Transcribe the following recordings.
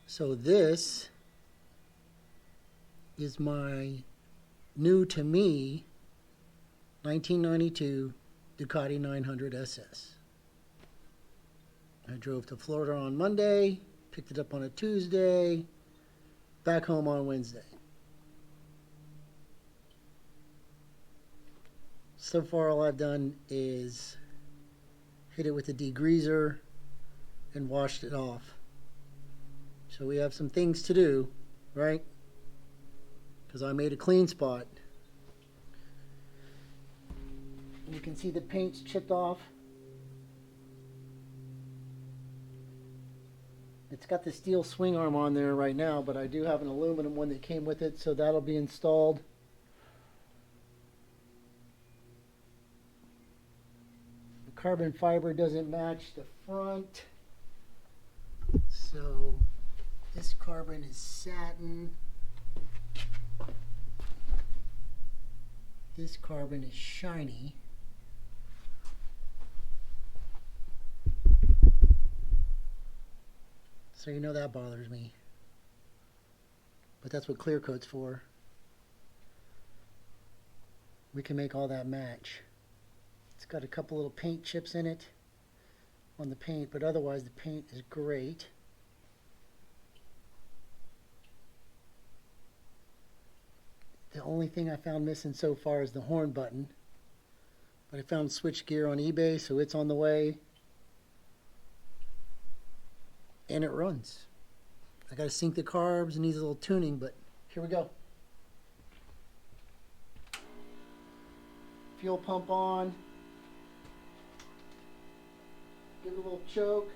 So this is my new to me 1992 Ducati 900SS. I drove to Florida on Monday, picked it up on a Tuesday, back home on Wednesday. So far all I've done is hit it with a degreaser and washed it off. So we have some things to do, right? Because I made a clean spot. You can see the paint's chipped off. It's got the steel swing arm on there right now, but I do have an aluminum one that came with it, so that'll be installed. The carbon fiber doesn't match the front, so this carbon is satin. This carbon is shiny. So you know that bothers me. But that's what clear coat's for. We can make all that match. It's got a couple little paint chips in it on the paint, but otherwise the paint is great. The only thing I found missing so far is the horn button. But I found switch gear on eBay, so it's on the way. And it runs. I gotta sync the carbs and needs a little tuning, but here we go. Fuel pump on. Give it a little choke.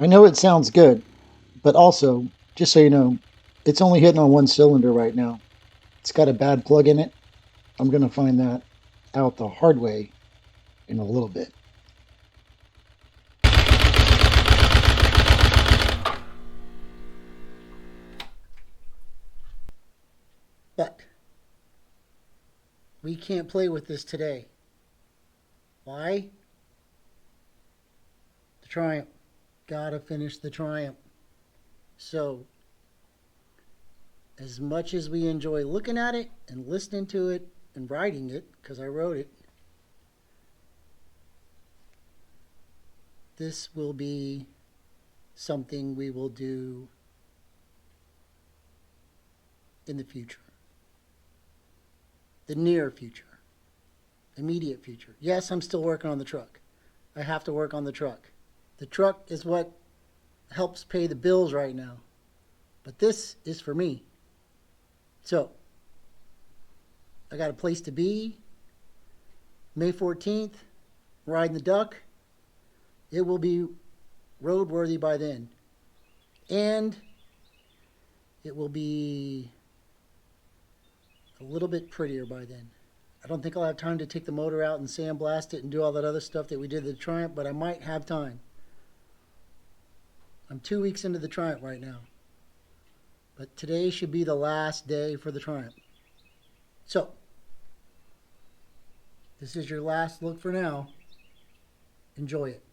I know it sounds good, but also, just so you know, it's only hitting on one cylinder right now. It's got a bad plug in it. I'm going to find that out the hard way in a little bit. But we can't play with this today. Why? The Triumph. Gotta finish the Triumph. So, as much as we enjoy looking at it and listening to it and writing it, because I wrote it, this will be something we will do in the future. The near future. Immediate future. Yes, I'm still working on the truck. I have to work on the truck. The truck is what helps pay the bills right now. But this is for me. So, I got a place to be. May 14th, riding the Duck. It will be roadworthy by then. And it will be a little bit prettier by then. I don't think I'll have time to take the motor out and sandblast it and do all that other stuff that we did to the Triumph, but I might have time. I'm 2 weeks into the Triumph right now. But today should be the last day for the Triumph. So, this is your last look for now. Enjoy it.